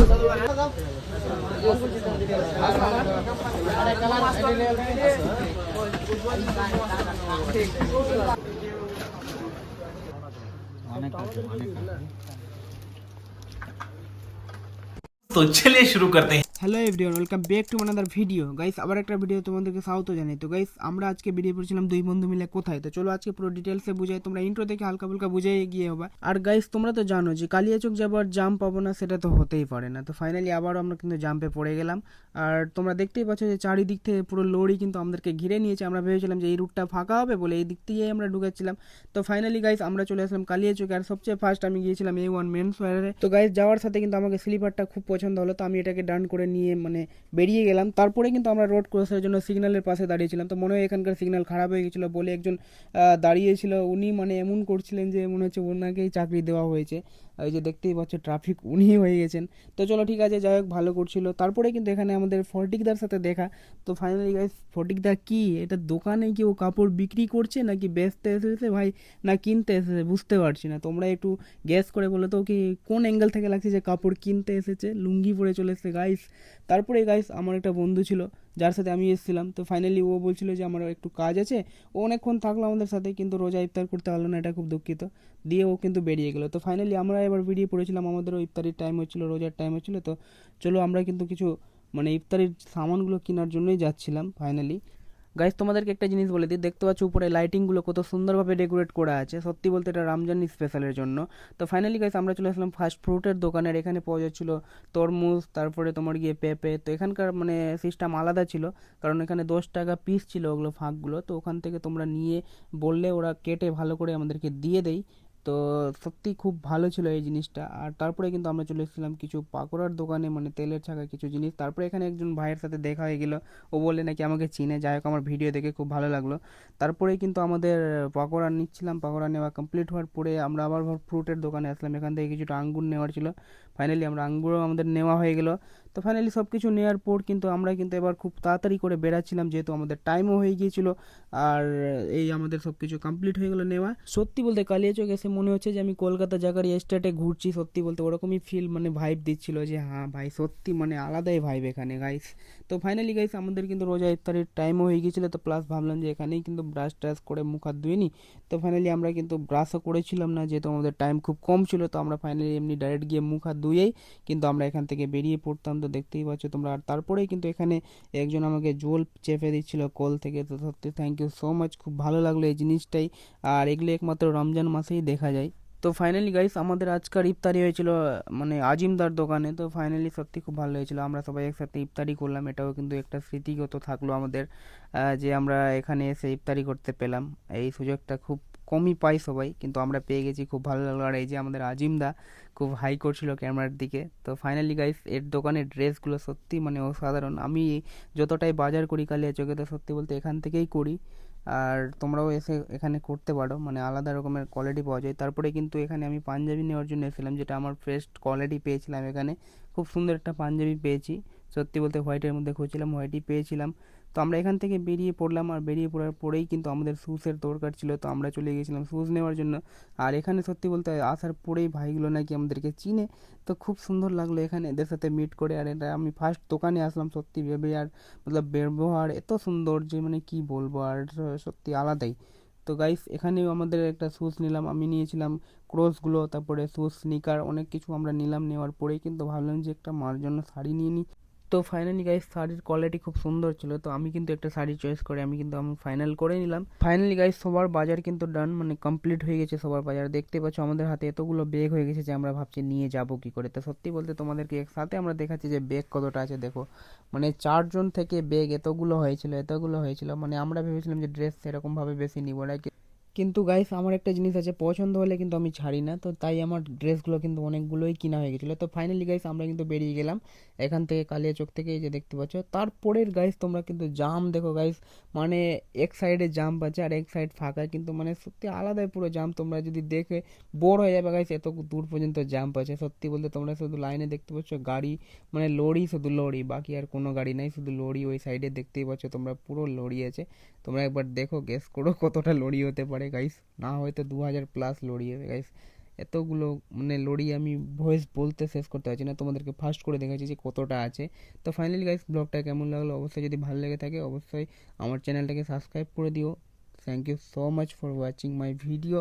तो चलिए शुरू करते हैं। Hello everyone, welcome back to another video guys. আবার একটা ভিডিও তোমাদেরকে স্বাগত জানাই। তো গাইস, আমরা আজকে বেরিয়ে পড়েছিলাম দুই বন্ধু মিলে কোথায়। তো চলো আজকে পুরো ডিটেলসে বুঝাই, তোমরা ইন্ট্রো দেখে হালকা ফুলকা বুঝাই গিয়ে হবে। আর গাইস, তোমরা তো জানো যে কালিয়াচক যাবার জাম্প পাবো না, সেটা তো হতেই পারে না। তো ফাইনালি আবারও আমরা কিন্তু জাম্পে পড়ে গেলাম। আর তোমরা দেখতেই পাচ্ছ যে চারিদিক থেকে পুরো লরি কিন্তু আমাদেরকে ঘিরে নিয়েছে। আমরা ভেবেছিলাম যে এই রুটটা ফাঁকা হবে বলে এই দিক থেকেই আমরা ঢুকেছিলাম। তো ফাইনালি গাইস, আমরা চলে আসলাম কালিয়াচকে। আর সবচেয়ে ফার্স্ট আমি গিয়েছিলাম A1 মেন্স ওয়্যারে। তো গাইস, যাওয়ার সাথে কিন্তু আমাকে স্লিপারটা খুব পছন্দ হলো, তো আমি এটাকে ডান করে নিয়ে বেরিয়ে গেলাম। তারপরে কিন্তু আমরা রোড ক্রসের জন্য সিগন্যালের পাশে দাঁড়িয়েছিলাম। তো মনে হয় এখানকার সিগন্যাল খারাপ হয়ে গেছিলো বলে একজন দাঁড়িয়েছিল, উনি এমন করছিলেন যে মনে হচ্ছে ওনাকেই চাকরি দেওয়া হয়েছে। এই যে দেখতেই পাচ্ছ ট্রাফিক উনি হয়ে গেছেন। তো চলো ঠিক আছে, যাই হোক, ভালো করছিল। তারপরে কিন্তু এখানে আমাদের ফটিকদার সাথে দেখা। তো ফাইনালি গাইস, ফটিকদা কি এটা দোকানে কি ও কাপড় বিক্রি করছে নাকি বেচতে এসেছে ভাই, না কিনতে এসেছে বুঝতে পারছি না। তোমরা একটু গ্যাস করে বলো তো কি কোন অ্যাঙ্গেল থেকে লাগছে যে কাপড় কিনতে এসেছে, লুঙ্গি পরে চলে এসেছে গাইস। তারপরে গাইস, আমার একটা বন্ধু ছিল যার সাথে আমি এসেছিলাম। তো ফাইনালি ও বলছিল যে আমার একটু কাজ আছে। ও অনেকক্ষণ থাকলো আমাদের সাথে, কিন্তু রোজা ইফতার করতে পারলো না, এটা খুব দুঃখিত। দিয়ে ও কিন্তু বেরিয়ে গেলো। তো ফাইনালি আমরা এবার বেরিয়ে পড়েছিলাম, আমাদেরও ইফতারির টাইম হচ্ছিলো, রোজার টাইম হচ্ছিলো। তো চলো আমরা কিন্তু কিছু ইফতারির সামানগুলো কেনার জন্যই যাচ্ছিলাম ফাইনালি। গাইস, তোমাদেরকে একটা জিনিস বলে দিই, দেখতে পাচ্ছ উপরে লাইটিংগুলো কত সুন্দরভাবে ডেকোরেট করা আছে। সত্যি বলতে এটা রমজান স্পেশালের জন্য। তো ফাইনালি গাইস, আমরা চলে আসলাম ফাস্ট ফ্রুটের দোকানের। এখানে পাওয়া যাচ্ছিল তরমুজ, তারপরে তোমার গিয়ে পেঁপে। তো এখানকার সিস্টেম আলাদা ছিল, কারণ এখানে 10 টাকা পিস ছিল ওগুলো ফাঁকগুলো। তো ওখান থেকে তোমরা নিয়ে বললে ওরা কেটে ভালো করে আমাদেরকে দিয়ে দেয়। তো সত্যি খুব ভালো ছিল এই জিনিসটা। আর তারপরে কিন্তু আমরা চলে এসেছিলাম কিছু পাকোড়ার দোকানে, তেলের ছাকা কিছু জিনিস। তারপরে এখানে একজন ভাইয়ের সাথে দেখা হয়ে গেল, ও বললে নাকি আমাকে চিনে। যাই হোক, আমার ভিডিও দেখে খুব ভালো লাগলো। তারপরেই কিন্তু আমাদের পাকোড়া নিচ্ছিলাম, পাকোড়া নেওয়া কমপ্লিট হওয়ার পরে আমরা আবার ফ্রুটের দোকানে আসলাম। এখান থেকে কিছুটা আঙ্গুর নেওয়ার ছিল। ফাইনালি আমরা আঙ্গুরও আমাদের নেওয়া হয়ে গেল। তো ফাইনালি সব কিছু নেওয়ার পর কিন্তু আমরা কিন্তু এবার খুব তাড়াতাড়ি করে বেরাচ্ছিলাম, যেহেতু আমাদের টাইমও হয়ে গিয়েছিল। আর এই আমাদের সব কিছু কমপ্লিট হয়ে গেল নেওয়া। সত্যি বলতে কালিয়াচক এসে মনে হচ্ছে যে আমি কলকাতা জাকারিয়া স্টেটে ঘুরছি। সত্যি বলতে ওরকমই ফিল ভাইব দিচ্ছিল যে হ্যাঁ ভাই, সত্যি আলাদাই ভাইব এখানে গাইস। তো ফাইনালি গাইস, আমাদের কিন্তু রোজা ইফতারের টাইমও হয়ে গিয়েছিলো। তো প্লাস ভাবলাম যে এখানেই কিন্তু ব্রাশ ট্রাশ করে মুখ হাত ধুয়ে নিই। তো ফাইনালি আমরা কিন্তু ব্রাশও করেছিলাম না, যেহেতু আমাদের টাইম খুব কম ছিল। তো আমরা ফাইনালি এমনি ডাইরেক্ট গিয়ে মুখ হাত ধুয়েই কিন্তু আমরা এখান থেকে বেরিয়ে পড়তাম। তো দেখতেই পাচ্ছ তোমরা। আর তারপরেই কিন্তু এখানে একজন আমাকে জল চেপে দিচ্ছিল কল থেকে। তো সত্যি থ্যাংক ইউ সো মাচ, খুব ভালো লাগলো এই জিনিসটাই। আর এগুলো একমাত্র রমজান মাসেই দেখা যায়। তো ফাইনালি গাইস, আমাদের আজকাল ইফতারি হয়েছিল আজিমদার দোকানে। তো ফাইনালি সত্যি খুব ভালো হয়েছিল, আমরা সবাই একসাথে ইফতারি করলাম। এটাও কিন্তু একটা স্মৃতিগত থাকলো আমাদের, যে আমরা এখানে এসে ইফতারি করতে পেলাম। এই সুযোগটা খুব কমই পাই সবাই, কিন্তু আমরা পেয়ে গেছি, খুব ভালো লাগলো। আর এই যে আমাদের আজিমদা খুব হাই করছিল ক্যামেরার দিকে। তো ফাইনালি গাইস, এর দোকানের ড্রেসগুলো সত্যি অসাধারণ। আমি যতটাই বাজার করি কালিয়াচকে, তো সত্যি বলতে এখান থেকেই করি। আর তোমরাও এসে এখানে করতে পারো, আলাদা রকমের কোয়ালিটি পাওয়া যায়। তারপরে কিন্তু এখানে আমি পাঞ্জাবি নেওয়ার জন্য এসেছিলাম, যেটা আমার ফার্স্ট কোয়ালিটি পেয়েছিলাম এখানে। খুব সুন্দর একটা পাঞ্জাবি পেয়েছি। সত্যি বলতে হোয়াইটের মধ্যে খুঁজছিলাম, হোয়াইটই পেয়েছিলাম। তো আমরা এখান থেকে বেরিয়ে পড়লাম। আর বেরিয়ে পড়ার পরেই কিন্তু আমাদের শ্যুসের দরকার ছিল, তো আমরা চলে গেছিলাম শ্যুস নেওয়ার জন্য। আর এখানে সত্যি বলতে আসার পরেই ভাইগুলো নাকি আমাদেরকে চিনে। তো খুব সুন্দর লাগলো এখানে এদের সাথে মিট করে। আর এটা আমি ফার্স্ট দোকানে আসলাম সত্যি ভেবে। আর ব্যবহার এত সুন্দর যে কি বলবো, আর সত্যি আলাদাই। তো গাইস, এখানেও আমাদের একটা শ্যুজ নিলাম, আমি নিয়েছিলাম ক্রসগুলো, তারপরে শ্যুজ, স্নিকার, অনেক কিছু আমরা নিলাম। নেওয়ার পরেই কিন্তু ভাবলাম যে একটা মার জন্য শাড়ি নিয়ে নিই। তো ফাইনালি গাইস, শাড়ির কোয়ালিটি খুব সুন্দর ছিল। তো আমি কিন্তু একটা শাড়ি চয়েস করে আমি ফাইনাল করে নিলাম। ফাইনালি গাইস, সবার বাজার কিন্তু ডান, কমপ্লিট হয়ে গেছে সবার বাজার। দেখতে পাচ্ছ আমাদের হাতে এতগুলো ব্যাগ হয়ে গেছে যে আমরা ভাবছি নিয়ে যাব কি করে। তো সত্যি বলতে তোমাদেরকে একসাথে আমরা দেখাচ্ছি যে ব্যাগ কতটা আছে দেখো। 4 জন থেকে ব্যাগ এতগুলো হয়েছিল। আমরা ভেবেছিলাম যে ড্রেস সেরকমভাবে বেশি নিব না, কিন্তু গাইস আমার একটা জিনিস আছে, পছন্দ হলে কিন্তু আমি ছাড়ি না। তো তাই আমার ড্রেসগুলো কিন্তু অনেকগুলোই কিনা হয়ে গেছিলো। তো ফাইনালি গাইস, আমরা কিন্তু বেরিয়ে গেলাম এখান থেকে, কালিয়াচক থেকে। এই যে দেখতে পাচ্ছ, তারপরের গাইস তোমরা কিন্তু জাম দেখো গাইস। এক সাইডে জাম্প আছে আর এক সাইড ফাঁকা, কিন্তু সত্যি আলাদাই পুরো জাম। তোমরা যদি দেখে বোর হয়ে যাবে গাইস, এত দূর পর্যন্ত জাম্প আছে। সত্যি বলতে তোমরা শুধু লাইনে দেখতে পাচ্ছ গাড়ি, লরি, শুধু লরি, বাকি আর কোনো গাড়ি নাই, শুধু লরি। ওই সাইডে দেখতেই পাচ্ছ তোমরা, পুরো লরি আছে। তোমরা একবার দেখো, গেস করো কতটা লরি হতে পারে গাইস। না হয়তো 2000 প্লাস লরি হবে গাইস। এতগুলো মানে লড়ি আমি ভয়েস বলতে শেষ করতে পারছি না, তোমাদেরকে ফার্স্ট করে দেখাচ্ছি যে কতটা আছে। তো ফাইনালি গাইস ব্লগটা কেমন লাগলো অবশ্যই যদি ভালো লেগে থাকে অবশ্যই আমার চ্যানেলটাকে সাবস্ক্রাইব করে দিও। Thank you so much for watching my video.